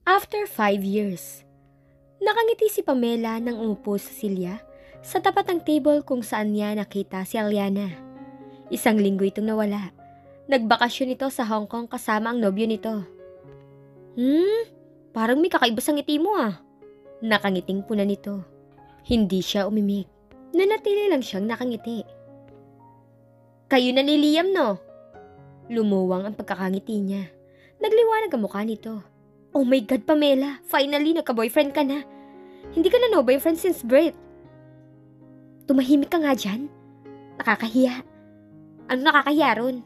After 5 years, nakangiti si Pamela nang umupo sa silya sa tapat ng table kung saan niya nakita si Aliana. Isang linggo itong nawala. Nagbakasyon ito sa Hong Kong kasama ang nobyo nito. Parang may kakaiba sa ngiti mo ah. Nakangiting puna nito. Hindi siya umimik. Nanatili lang siyang nakangiti. Kayo na ni Liam no? Lumuwang ang pagkakangiti niya. Nagliwanag ang mukha nito. Oh my God, Pamela, finally nagka-boyfriend ka na. Hindi ka na no-boyfriend since birth. Tumahimik ka nga dyan. Nakakahiya. Ano nakakahiya ron?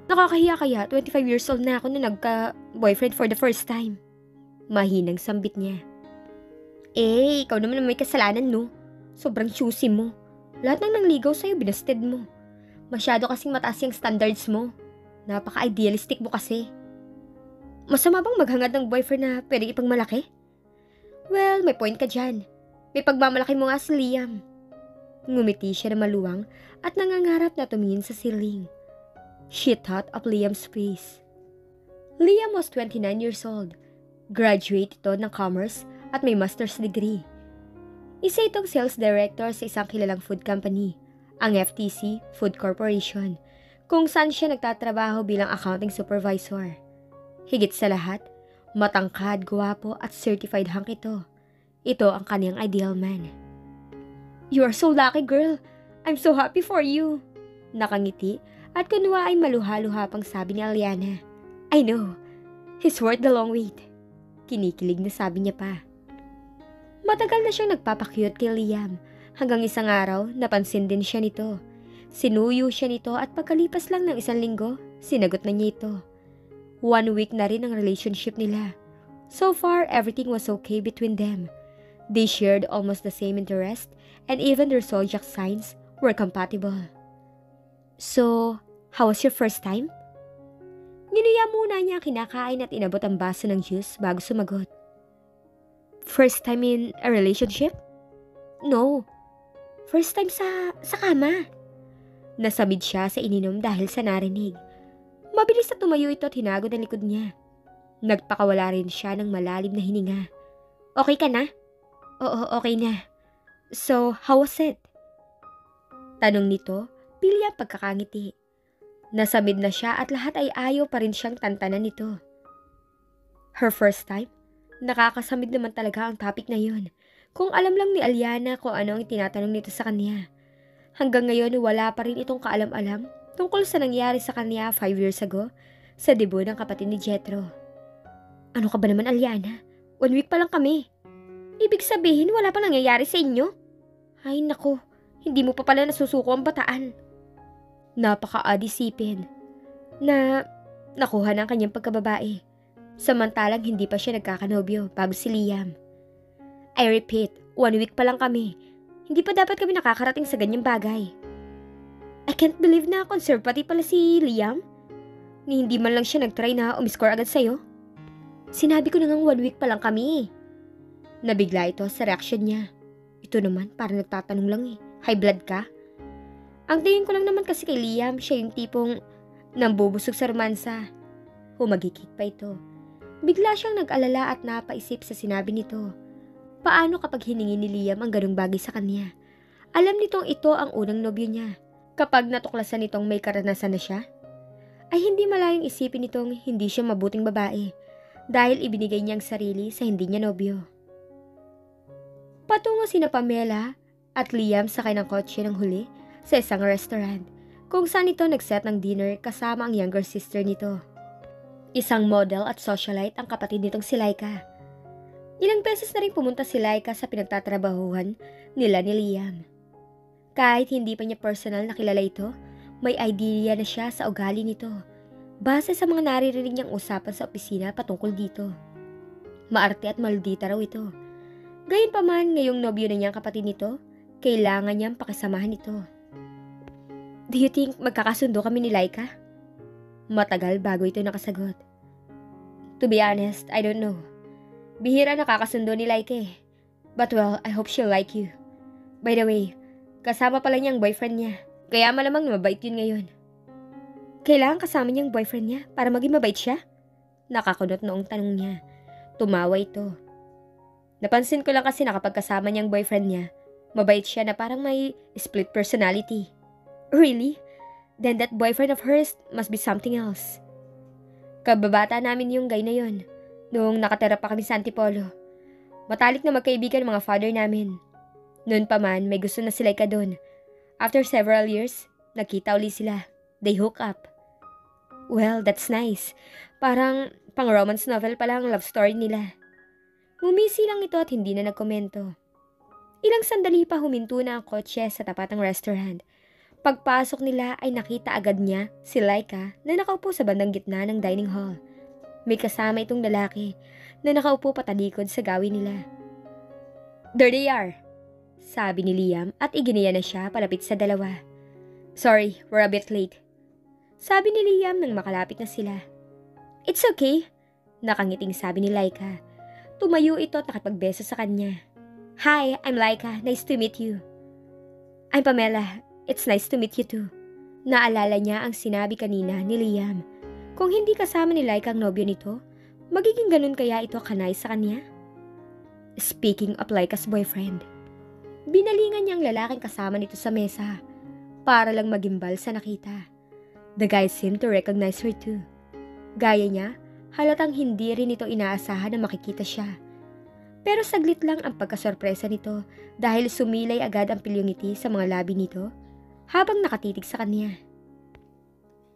Nakakahiya kaya 25 years old na ako na nagka-boyfriend for the first time. Mahinang sambit niya. Ikaw naman may kasalanan no. Sobrang choosy mo. Lahat ng nangligaw sa'yo binasted mo. Masyado kasing mataas yung standards mo. Napaka-idealistic mo kasi. Masama bang maghangad ng boyfriend na pwedeng ipagmalaki? Well, may point ka dyan. May pagmamalaki mo nga si Liam. Ngumiti siya na maluwang at nangangarap na tumingin sa ceiling. She thought of Liam's face. Liam was 29 years old. Graduate ito ng commerce at may master's degree. Isa itong sales director sa isang kilalang food company, ang FTC Food Corporation, kung saan siya nagtatrabaho bilang accounting supervisor. Higit sa lahat, matangkad, gwapo at certified hunk ito. Ito ang kaniyang ideal man. You are so lucky, girl. I'm so happy for you. Nakangiti at kunwa ay maluha-luha pang sabi ni Aliana. I know. He's worth the long wait. Kinikilig na sabi niya pa. Matagal na siyang nagpapakyut kay Liam. Hanggang isang araw, napansin din siya nito. Sinuyo siya nito at pagkalipas lang ng 1 linggo, sinagot na niya ito. 1 week na rin ang relationship nila. So far, everything was okay between them. They shared almost the same interest and even their zodiac signs were compatible. So, how was your first time? Ginuya muna niya kinakain at inabot ang baso ng juice bago sumagot. First time in a relationship? No. First time sa kama. Nasamid siya sa ininom dahil sa narinig. Mabilis na tumayo ito at hinagod ang likod niya. Nagpakawala rin siya ng malalim na hininga. Okay ka na? Oo, okay na. So, how was it? Tanong nito, pili ang pagkakangiti. Nasamid na siya at lahat ay ayaw pa rin siyang tantanan nito. Her first time? Nakakasamid naman talaga ang topic na yun. Kung alam lang ni Aliana kung ano ang tinatanong nito sa kanya. Hanggang ngayon wala pa rin itong kaalam-alam tungkol sa nangyari sa kanya 5 years ago sa debut ng kapatid ni Jethro. Ano ka ba naman, Aliana? 1 week pa lang kami. Ibig sabihin wala pa nangyayari sa inyo? Ay nako, hindi mo pa pala nasusuko ang bataan. Napaka-odd isipin na nakuha ng kanyang pagkababae. Samantalang hindi pa siya nagkakanobyo bago si Liam. I repeat, 1 week pa lang kami. Hindi pa dapat kami nakakarating sa ganyang bagay. I can't believe na conservative pala si Liam. Ni hindi man lang siya nag-try na umiscore agad sa'yo. Sinabi ko na ngang 1 week pa lang kami. Nabigla ito sa reaksyon niya. Ito naman, parang nagtatanong lang eh. High blood ka? Ang tingin ko lang naman kasi kay Liam, siya yung tipong nambubusog sa romansa. Humagikik pa ito. Bigla siyang nag-alala at napaisip sa sinabi nito. Paano kapag hiningi ni Liam ang ganung bagay sa kanya? Alam nitong ito ang unang nobyo niya. Kapag natuklasan nitong may karanasan na siya, ay hindi malayong isipin nitong hindi siya mabuting babae dahil ibinigay niyang sarili sa hindi niya nobyo. Patungo sina Pamela at Liam sakay ng kotse ng huli sa isang restaurant kung saan ito nag-set ng dinner kasama ang younger sister nito. Isang model at socialite ang kapatid nitong si Laika. Ilang beses na rin pumunta si Laika sa pinagtatrabahuhan nila ni Liam. Kahit hindi pa niya personal na kilala ito, may idea na siya sa ugali nito base sa mga naririnig niyang usapan sa opisina patungkol dito. Maarte at maldita raw ito. Gayunpaman ngayong nobyo na niyang kapatid nito, kailangan niyang pakisamahan ito. Do you think magkakasundo kami ni Laika? Matagal bago ito nakasagot. To be honest, I don't know. Bihira nakakasundo ni Laika eh. But well, I hope she'll like you. By the way, kasama pala niya ang boyfriend niya. Kaya malamang mabait yun ngayon. Kailangan kasama niya ang boyfriend niya para maging mabait siya? Nakakunot noong tanong niya. Tumawa ito. Napansin ko lang kasi na kapag kasama niyang boyfriend niya, mabait siya na parang may split personality. Really? Then that boyfriend of hers must be something else. Kababata namin yung guy na yon, noong nakatira pa kami sa Antipolo. Matalik na magkaibigan mga father namin. Noon pa man, may gusto na sila doon. After several years, nakita uli sila. They hook up. Well, that's nice. Parang pang-romance novel pala ang love story nila. Ngumisi lang ito at hindi na nagkomento. Ilang sandali pa huminto na ang kotse sa tapat ng restaurant. Pagpasok nila ay nakita agad niya si Laika na nakaupo sa bandang gitna ng dining hall. May kasama itong lalaki na nakaupo patalikod sa gawin nila. There they are, sabi ni Liam at iginiya na siya palapit sa dalawa. Sorry, we're a bit late. Sabi ni Liam nang makalapit na sila. It's okay, nakangiting sabi ni Laika. Tumayo ito at nakipagbeso sa kanya. Hi, I'm Laika. Nice to meet you. I'm Pamela. It's nice to meet you too. Naalala niya ang sinabi kanina ni Liam. Kung hindi kasama ni Laika ang nobyo nito, magiging ganun kaya ito kanay sa kanya? Speaking of Laika's boyfriend, binalingan niyang lalaking kasama nito sa mesa para lang magimbal sa nakita. The guy seemed to recognize her too. Gaya niya, halatang hindi rin ito inaasahan na makikita siya. Pero saglit lang ang pagkasorpresa nito dahil sumilay agad ang pilyongiti sa mga labi nito habang nakatitig sa kanya.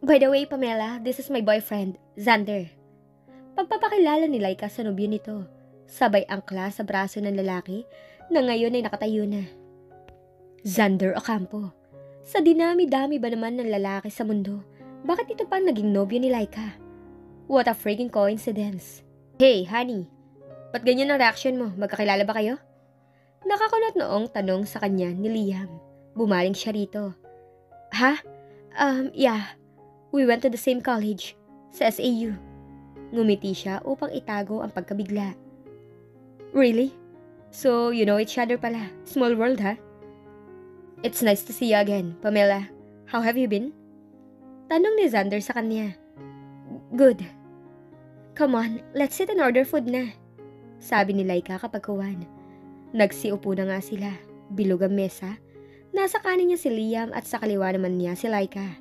By the way, Pamela, this is my boyfriend, Xander. Pagpapakilala ni Laika sa nobyo nito, sabay angkla sa braso ng lalaki na ngayon ay nakatayo na. Xander Ocampo. Sa dinami-dami ba naman ng lalaki sa mundo, bakit ito pa naging nobyo ni Laika? What a freaking coincidence. Hey, honey, ba't ganyan ang reaction mo? Magkakilala ba kayo? Nakakunot noong tanong sa kanya ni Liam. Bumaling siya rito. Ha? Yeah. We went to the same college, sa SAU. Ngumiti siya upang itago ang pagkabigla. Really? So, you know each other pala. Small world, ha? It's nice to see you again, Pamela. How have you been? Tanong ni Xander sa kanya. Good. Come on, let's sit and order food na. Sabi ni Laika kapag kuwan. Nagsiupo na nga sila. Bilog ang mesa. Nasa kanin niya si Liam at sa kaliwa naman niya si Laika.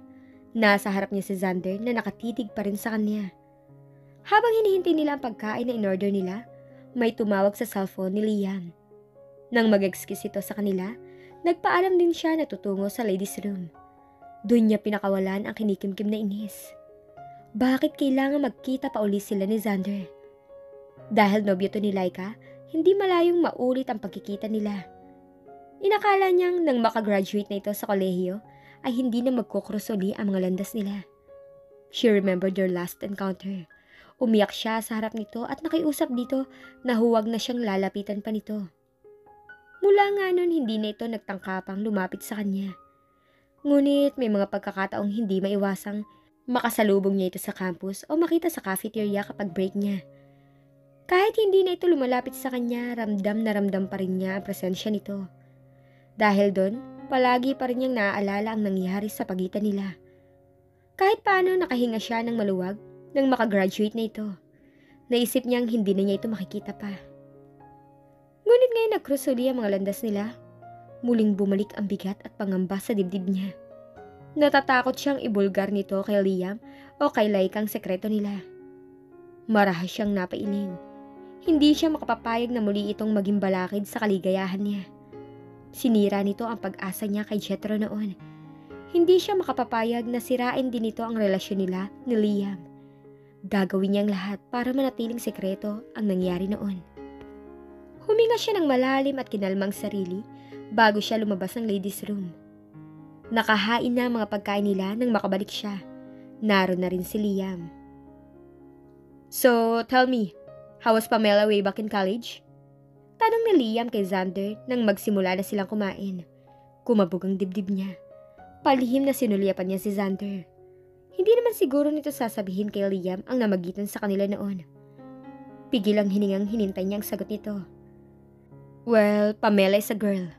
Nasa harap niya si Xander na nakatitig pa rin sa kanya. Habang hinihintay nila ang pagkain na in-order nila, may tumawag sa cellphone ni Liam. Nang mag-excuse ito sa kanila, nagpaalam din siya na tutungo sa ladies' room. Doon niya pinakawalan ang kinikimkim na inis. Bakit kailangan magkita pa uli sila ni Xander? Dahil nobyo to ni Laika, hindi malayong maulit ang pagkikita nila. Inakala niyang nang makagraduate na ito sa kolehiyo, ay hindi na magkukrus uli ang mga landas nila. She remembered their last encounter. Umiyak siya sa harap nito at nakiusap dito na huwag na siyang lalapitan pa nito. Mula nga nun, hindi na ito nagtangkapang lumapit sa kanya. Ngunit may mga pagkakataong hindi maiwasang makasalubong niya ito sa campus o makita sa cafeteria kapag break niya. Kahit hindi na ito lumalapit sa kanya, ramdam na ramdam pa rin niya ang presensya nito. Dahil doon, palagi pa rin niyang naaalala ang nangyari sa pagitan nila. Kahit paano nakahinga siya ng maluwag nang makagraduate na ito. Naisip niyang hindi na niya ito makikita pa. Ngunit ngayon nagkrus uli ang mga landas nila. Muling bumalik ang bigat at pangamba sa dibdib niya. Natatakot siyang ibulgar nito kay Liam o kay Laikang sekreto nila. Marahas siyang napailing. Hindi siya makapapayag na muli itong maging balakid sa kaligayahan niya. Sinira nito ang pag-asa niya kay Jethro noon. Hindi siya makapapayag na sirain din nito ang relasyon nila ni Liam. Gagawin niyang lahat para manatiling sekreto ang nangyari noon. Huminga siya ng malalim at kinalmang sarili bago siya lumabas ng ladies' room. Nakahain na ang mga pagkain nila nang makabalik siya. Naroon na rin si Liam. So, tell me, how was Pamela way back in college? Tanong ni Liam kay Xander nang magsimula na silang kumain. Kumabog ang dibdib niya. Palihim na sinulyapan niya si Xander. Hindi naman siguro nito sasabihin kay Liam ang namagitan sa kanila noon. Pigil ang hiningang hinintay niya ang sagot nito. Well, Pamela is a girl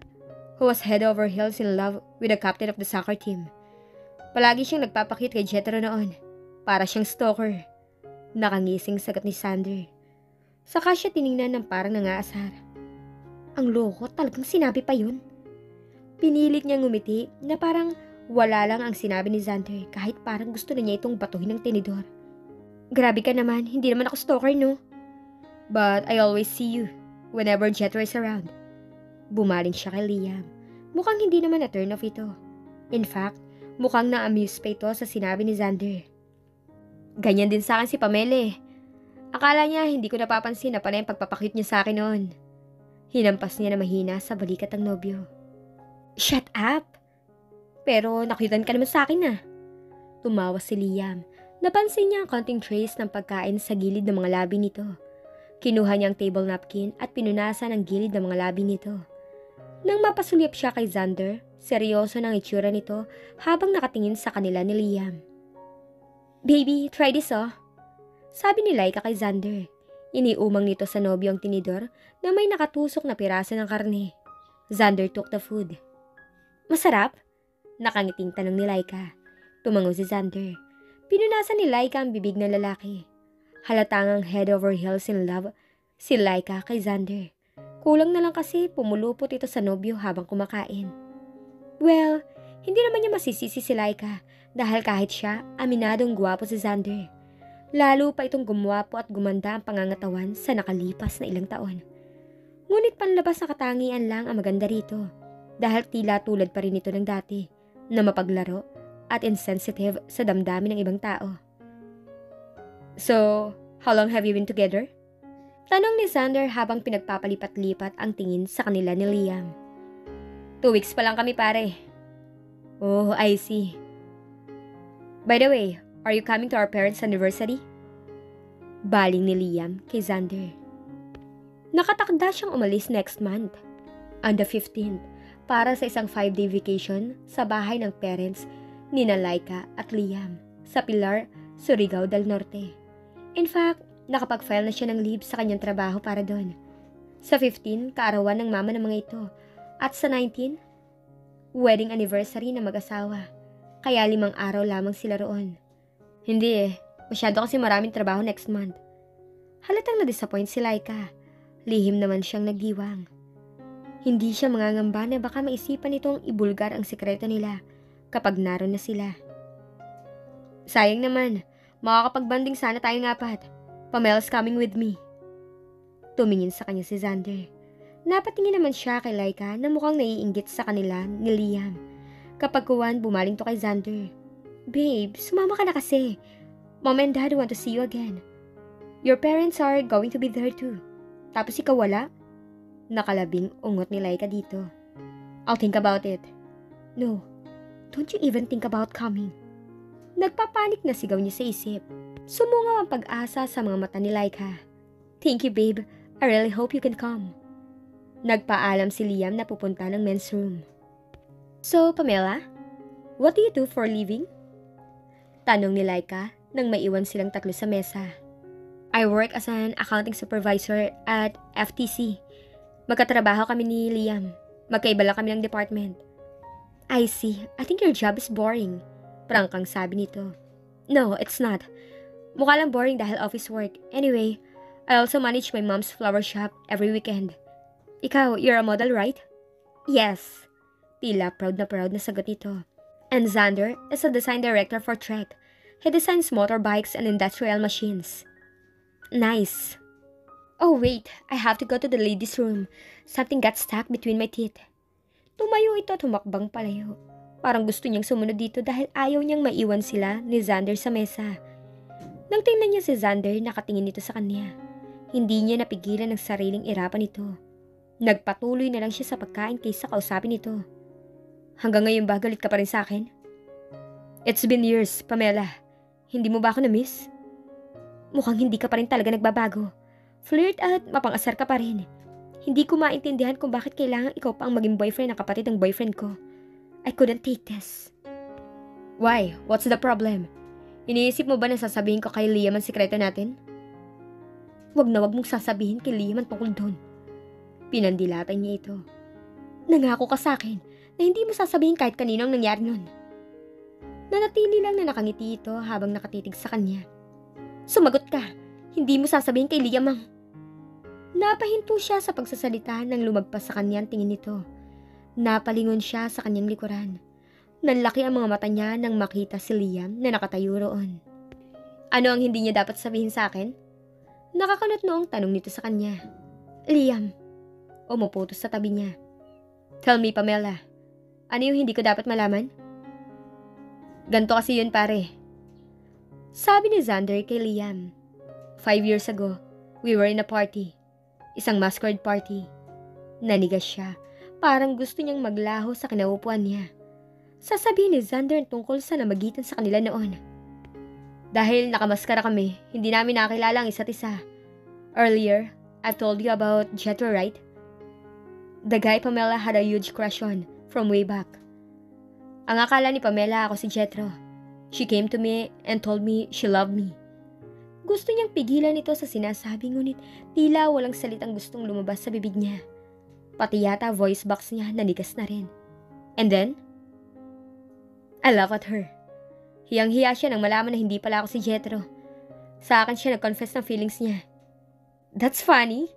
who was head over heels in love with the captain of the soccer team. Palagi siyang nagpapakit kay Jethro noon. Para siyang stalker. Nakangising sagot ni Xander. Saka siya tiningnan ng parang nangaasar. Ang loko, talagang sinabi pa yun. Pinilit niyang ngumiti na parang wala lang ang sinabi ni Xander kahit parang gusto na niya itong batuhin ng tinidor. Grabe ka naman, hindi naman ako stalker, no? But I always see you whenever Jethro is around. Bumaling siya kay Liam. Mukhang hindi naman na-turn off ito. In fact, mukhang na-amuse pa ito sa sinabi ni Xander. Ganyan din sa akin si Pamela. Akala niya hindi ko napapansin na panay ang pagpapakute niya sa akin noon. Hinampas niya na mahina sa balikat ng nobyo. Shut up! Pero nakutan ka naman sa akin. Tumawa si Liam. Napansin niya ang konting trace ng pagkain sa gilid ng mga labi nito. Kinuha niya ang table napkin at pinunasan ang gilid ng mga labi nito. Nang mapasulyap siya kay Xander, seryoso ng itsura nito habang nakatingin sa kanila ni Liam. Baby, try this sabi ni Laika kay Xander. Iniumang nito sa nobyo ang tinidor na may nakatusok na piraso ng karne. Xander took the food. Masarap? Nakangiting tanong ni Laika. Tumango si Xander. Pinunasan ni Laika ang bibig ng lalaki. Halatang head over heels in love si Laika kay Xander. Kulang na lang kasi pumulupot ito sa nobyo habang kumakain. Well, hindi naman niya masisisi si Laika dahil kahit siya, aminadong gwapo si Xander. Lalo pa itong gumwapo at gumanda ang pangangatawan sa nakalipas na ilang taon. Ngunit panlabas na katangian lang ang maganda rito dahil tila tulad pa rin ito ng dati na mapaglaro at insensitive sa damdamin ng ibang tao. So, how long have you been together? Tanong ni Xander habang pinagpapalipat-lipat ang tingin sa kanila ni Liam. 2 weeks pa lang kami pare. Oh, I see. By the way, are you coming to our parents' anniversary? Baling ni Liam kay Xander. Nakatakda siyang umalis next month, on the 15th, para sa isang 5-day vacation sa bahay ng parents ni Laika at Liam sa Pilar, Surigao del Norte. In fact, nakapag-file na siya ng leave sa kanyang trabaho para doon. Sa 15, kaarawan ng mama ng mga ito. At sa 19, wedding anniversary ng mag-asawa. Kaya 5 araw lamang sila roon. Hindi masyado kasi maraming trabaho next month. Halatang na-disappoint si Laika. Lihim naman siyang nagdiwang. Hindi siya mangangamba na baka maisipan nitong ibulgar ang sekreto nila kapag naroon na sila. Sayang naman, makakapag-banding sana tayong 4. Pamela's coming with me. Tumingin sa kanya si Xander. Napatingin naman siya kay Laika na mukhang naiinggit sa kanila ni Liam. Kapag kuwan, bumaling to kay Xander. Babe, sumama ka na kasi. Mom and Dad want to see you again. Your parents are going to be there too. Tapos ikaw wala? Nakalabing ungot ni Laika dito. I'll think about it. No, don't you even think about coming. Nagpapanik na sigaw niya sa isip. Sumungaw ang pag-asa sa mga mata ni Laika. Thank you, babe. I really hope you can come. Nagpaalam si Liam na pupunta ng men's room. So, Pamela, what do you do for a living? Tanong ni Laika nang maiwan silang tatlo sa mesa. I work as an accounting supervisor at FTC. Magkatrabaho kami ni Liam. Magkaiba lang kami ng department. I see. I think your job is boring. Prangkang sabi nito. No, it's not. Mukha lang boring dahil office work. Anyway, I also manage my mom's flower shop every weekend. Ikaw, you're a model, right? Yes. Tila proud na sagot nito. And Xander is a design director for Trek. He designs motorbikes and industrial machines. Nice. Oh wait, I have to go to the ladies' room. Something got stuck between my teeth. Tumayo ito at humakbang palayo. Parang gusto niyang sumunod dito dahil ayaw niyang maiwan sila ni Xander sa mesa. Nang tingnan niya si Xander, nakatingin ito sa kanya. Hindi niya napigilan ang sariling irapan ito. Nagpatuloy na lang siya sa pagkain kaysa kausapin ito. Hanggang ngayon ba galit ka pa rin sa akin? It's been years, Pamela. Hindi mo ba ako na-miss? Mukhang hindi ka pa rin talaga nagbabago. Flirt at mapang-asar ka pa rin. Hindi ko maintindihan kung bakit kailangan ikaw pa ang maging boyfriend ng kapatid ng boyfriend ko. I couldn't take this. Why? What's the problem? Iniisip mo ba na sasabihin ko kay Liam ang sikreto natin? Wag na wag mong sasabihin kay Liam ang tungkol doon. Pinandilatan niya ito. Nangako ka sa akin na hindi mo sasabihin kahit kanino ang nangyari nun. Nanatili lang na nakangiti ito habang nakatitig sa kanya. Sumagot ka. Hindi mo sasabihin kay Liam ang... Napahinto siya sa pagsasalita nang lumagpas sa kanya ang tingin nito. Napalingon siya sa kanyang likuran. Nanlaki ang mga mata niya nang makita si Liam na nakatayo roon. Ano ang hindi niya dapat sabihin sa akin? Nakakalot noong tanong nito sa kanya. Liam. Umupo sa tabi niya. Tell me, Pamela. Ano yung hindi ko dapat malaman? Ganto kasi yun, pare. Sabi ni Xander kay Liam. 5 years ago, we were in a party. Isang masquerade party. Nanigas siya. Parang gusto niyang maglaho sa kinaupuan niya. Sasabihin ni Xander tungkol sa namagitan sa kanila noon. Dahil nakamaskara kami, hindi namin nakilala ang isa't isa. Earlier, I told you about Jethro, right? The guy Pamela had a huge crush on from way back. Ang akala ni Pamela ako si Jethro. She came to me and told me she loved me. Gusto niyang pigilan ito sa sinasabi ngunit tila walang salitang gustong lumabas sa bibig niya. Pati yata voice box niya nanigas na rin. And then, I laughed at her. Hiyang-hiya siya nang malaman na hindi pala ako si Jethro. Sa akin siya nag-confess ng feelings niya. That's funny.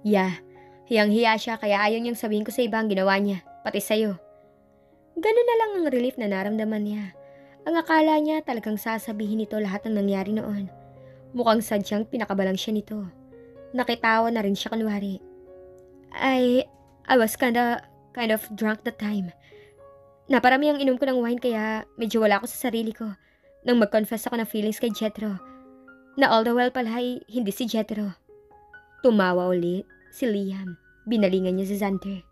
Yeah, hiyang-hiya siya kaya ayaw niyang sabihin ko sa iba ang ginawa niya, pati sa'yo. Ganun na lang ang relief na naramdaman niya. Ang akala niya talagang sasabihin nito lahat ng nangyari noon. Mukhang sadyang pinakabalang siya nito. Nakitawa na rin siya kunwari. I was kind of drunk that time. Naparami ang inom ko ng wine kaya medyo wala ako sa sarili ko nang mag-confess ako ng feelings kay Jethro. Na all the while pala ay hindi si Jethro. Tumawa ulit si Liam. Binalingan niya si Xander.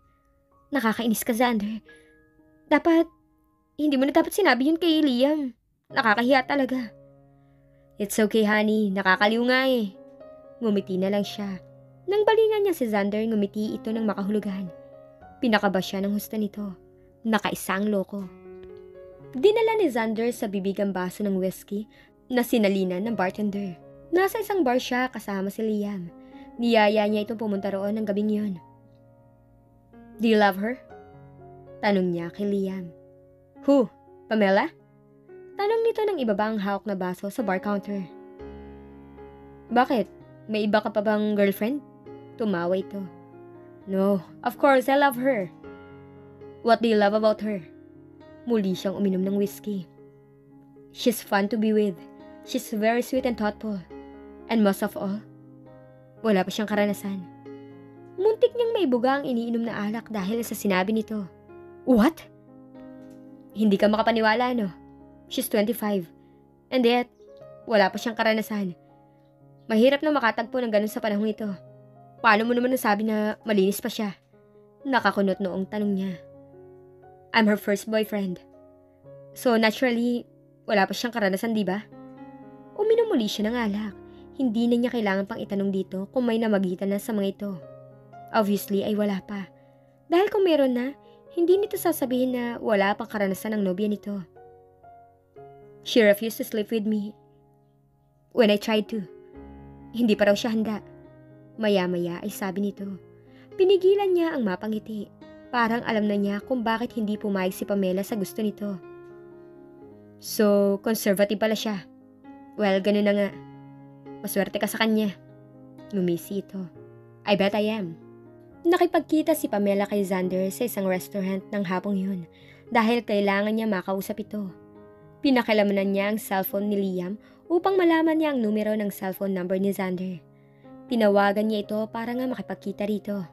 Nakakainis ka, Xander. Hindi mo na dapat sinabi yun kay Liam. Nakakahiya talaga. It's okay, honey. Nakakaliw nga eh. Ngumiti na lang siya. Nang balingan niya si Xander, ngumiti ito ng makahulugan. Pinakaba siya ng husto nito. Nakaisang loko. Dinala ni Xander sa bibig ang baso ng whiskey na sinalinan ng bartender. Nasa isang bar siya kasama si Liam. Niyaya niya itong pumunta roon ng gabing yun. Do you love her? Tanong niya kay Liam. Who? Pamela? Tanong nito nang ibaba ang hawak na baso sa bar counter. Bakit? May iba ka pa bang girlfriend? Tumawa ito. No, of course I love her. What do you love about her? Muli siyang uminom ng whiskey. She's fun to be with. She's very sweet and thoughtful. And most of all, wala pa siyang karanasan. Muntik niyang maibuga ang iniinom na alak dahil sa sinabi nito. What? Hindi ka makapaniwala, no? She's 25. And yet, wala pa siyang karanasan. Mahirap na makatagpo ng ganun sa panahong ito. Paano mo naman nasabi na malinis pa siya? Nakakunot noong tanong niya. I'm her first boyfriend. So naturally, wala pa siyang karanasan, di ba? Uminom muli siya ng alak. Hindi na niya kailangan pang itanong dito kung may namagitan na sa mga ito. Obviously ay wala pa. Dahil kung meron na, hindi nito sasabihin na wala pang karanasan ng nobya nito. She refused to sleep with me when I tried to. Hindi pa raw siya handa. Maya-maya ay sabi nito. Pinigilan niya ang mapangiti. Parang alam na niya kung bakit hindi pumayag si Pamela sa gusto nito. So, conservative pala siya. Well, ganun na nga. Maswerte ka sa kanya. Ngumisi ito. I bet I am. Nakipagkita si Pamela kay Xander sa isang restaurant ng hapong yun dahil kailangan niya makausap ito. Pinakilamanan niya ang cellphone ni Liam upang malaman niya ang numero ng cellphone number ni Xander. Tinawagan niya ito para nga makipagkita rito.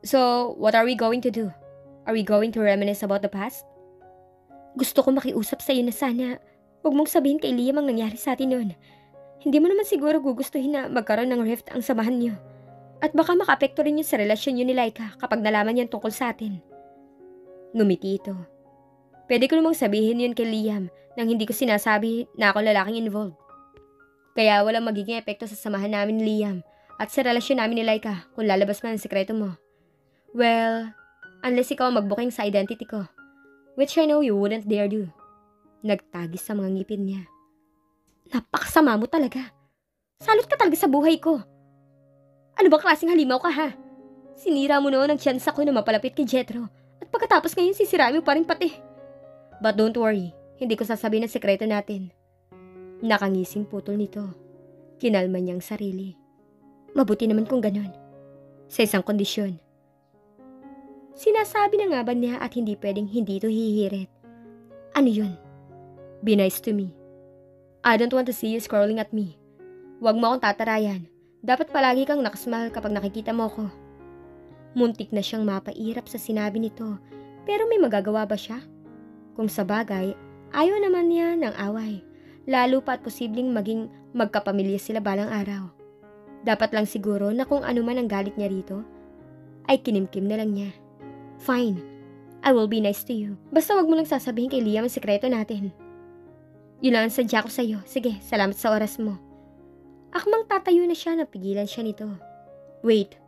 So, what are we going to do? Are we going to reminisce about the past? Gusto ko makiusap sa iyo na sana huwag mong sabihin kay Liam ang nangyari sa atin noon. Hindi mo naman siguro gugustuhin na magkaroon ng rift ang samahan niyo. At baka makaapekto rin yun sa relasyon niyo ni Laika kapag nalaman niyan tungkol sa atin. Ngumiti ito. Pwede ko namang sabihin yun kay Liam nang hindi ko sinasabi na ako lalaking involved. Kaya walang magiging epekto sa samahan namin ni Liam at sa relasyon namin ni Laika kung lalabas man ang sekreto mo. Well, unless ikaw magbuking sa identity ko, which I know you wouldn't dare do. Nagtagis sa mga ngipin niya. Napakasama mo talaga. Salot ka talaga sa buhay ko. Ano bang klaseng halimaw ka ha? Sinira mo noon ang chance ko na mapalapit kay Jethro at pagkatapos ngayon sisirain mo pa rin pati. But don't worry, hindi ko sasabihin ang sekreto natin. Nakangising putol nito. Kinalma niyang sarili. Mabuti naman kung ganun. Sa isang kondisyon. Sinasabi na nga ba niya at hindi pwedeng hindi ito hihirit? Ano yun? Be nice to me. I don't want to see you scrolling at me. Huwag mo akong tatarayan. Dapat palagi kang nakasmile kapag nakikita mo ko. Muntik na siyang mapairap sa sinabi nito, pero may magagawa ba siya? Kung sa bagay, ayaw naman niya ng away. Lalo pa at posibleng maging magkapamilya sila balang araw. Dapat lang siguro na kung ano man ang galit niya rito, ay kinimkim na lang niya. Fine, I will be nice to you. Basta wag mo lang sasabihin kay Liam ang sekreto natin. Yun lang ang sadya ko sa'yo. Sige, salamat sa oras mo. Akmang tatayo na siya, napigilan siya nito. Wait,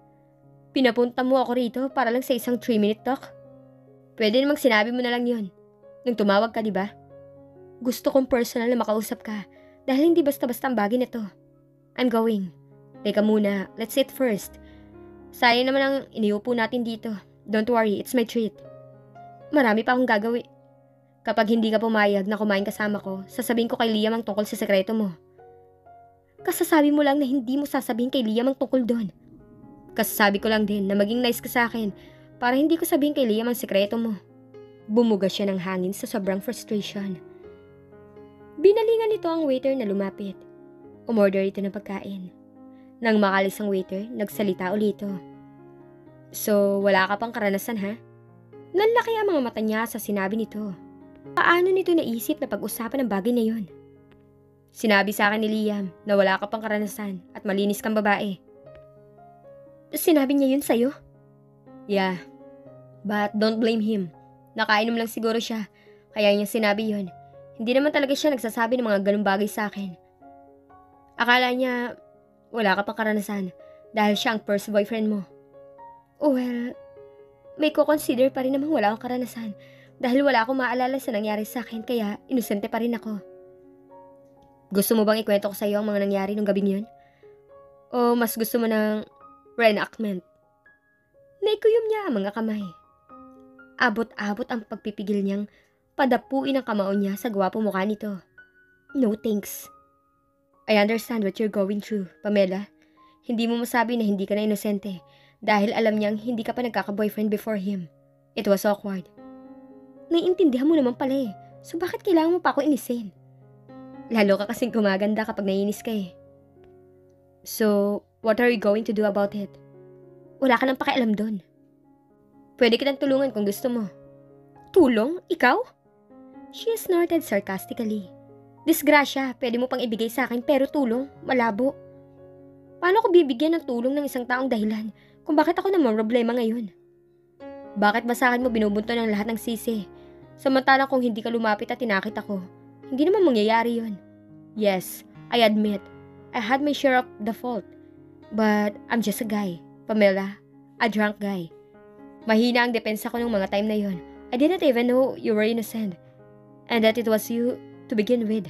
pinapunta mo ako rito para lang sa isang 3-minute talk? Pwede namang sinabi mo na lang yun. Nung tumawag ka, di ba? Gusto kong personal na makausap ka dahil hindi basta-basta ang bagay nito. I'm going. Teka muna, let's eat first. Sayang naman ang iniupo natin dito. Don't worry, it's my treat. Marami pa akong gagawin. Kapag hindi ka pumayag na kumain kasama ko, sasabihin ko kay Liam ang tungkol sa sekreto mo. Kasasabi mo lang na hindi mo sasabihin kay Liam ang tungkol doon. Kasasabi ko lang din na maging nice ka sa akin para hindi ko sabihin kay Liam ang sekreto mo. Bumuga siya ng hangin sa sobrang frustration. Binalingan nito ang waiter na lumapit. Umorder ito ng pagkain. Nang makalis ang waiter, nagsalita ulit ito. So, wala ka pang karanasan ha? Nanlaki ang mga mata niya sa sinabi nito. Paano nito naisip na pag-usapan ang bagay na yon? Sinabi sa akin ni Liam na wala ka pang karanasan at malinis kang babae. Sinabi niya yun sa'yo? Yeah, but don't blame him. Nakainom lang siguro siya, kaya niya sinabi yon. Hindi naman talaga siya nagsasabi ng mga ganung bagay sa akin. Akala niya wala ka pang karanasan dahil siya ang first boyfriend mo. Well, may ko-consider pa rin namang wala akong karanasan dahil wala akong maalala sa nangyari sa akin kaya inosente pa rin ako. Gusto mo bang ikwento ko sa iyo ang mga nangyari nung gabing yun? O mas gusto mo ng reenactment? Naikuyom niya ang mga kamay. Abot-abot ang pagpipigil niyang padapuin ang kamao niya sa gwapo mukha nito. No thanks. I understand what you're going through, Pamela. Hindi mo masabi na hindi ka na inosente dahil alam niyang hindi ka pa nagkaka-boyfriend before him. It was awkward. Naiintindihan mo naman pala eh. So bakit kailangan mo pa ako inisin? Lalo ka kasing gumaganda kapag naiinis ka eh. So, what are you going to do about it? Wala ka nang pakialam doon. Pwede kitang tulungan kung gusto mo. Tulong? Ikaw? She snorted sarcastically. Disgrasya, pwede mo pang ibigay sa akin pero tulong, malabo. Paano ko bibigyan ng tulong ng isang taong dahilan kung bakit ako naman problema ngayon? Bakit ba sa akin mo binubunto ng lahat ng sisi? Samantalang kung hindi ka lumapit at tinakit ako, hindi naman mangyayari yun. Yes, I admit, I had my share of the fault. But I'm just a guy, Pamela, a drunk guy. Mahina ang depensa ko nung mga time na yon. I didn't even know you were innocent. And that it was you to begin with.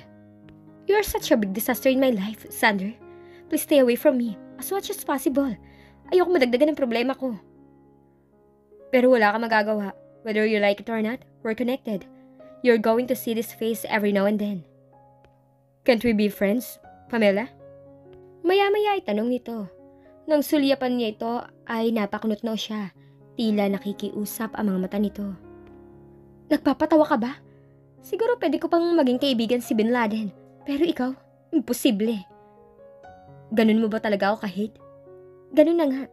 You are such a big disaster in my life, Sander. Please stay away from me as much as possible. Ayoko madagdagan ng problema ko. Pero wala ka magagawa. Whether you like it or not, we're connected. You're going to see this face every now and then. Can't we be friends, Pamela? Maya-maya ay tanong nito. Nang sulyapan niya ito ay napakunot-no siya. Tila nakikiusap ang mga mata nito. Nagpapatawa ka ba? Siguro pwede ko pang maging kaibigan si Bin Laden. Pero ikaw, imposible. Ganun mo ba talaga ako kahit? Ganun na nga.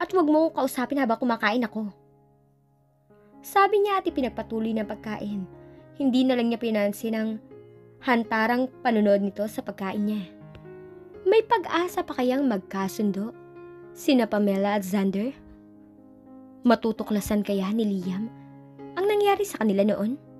At wag mo akong kausapin habang kumakain ako. Sabi niya at ipinagpatuloy ng pagkain. Hindi na lang niya pinansin ang hantarang panunod nito sa pagkain niya. May pag-asa pa kayang magkasundo? Sina Pamela at Xander? Matutuklasan kaya ni Liam ang nangyari sa kanila noon?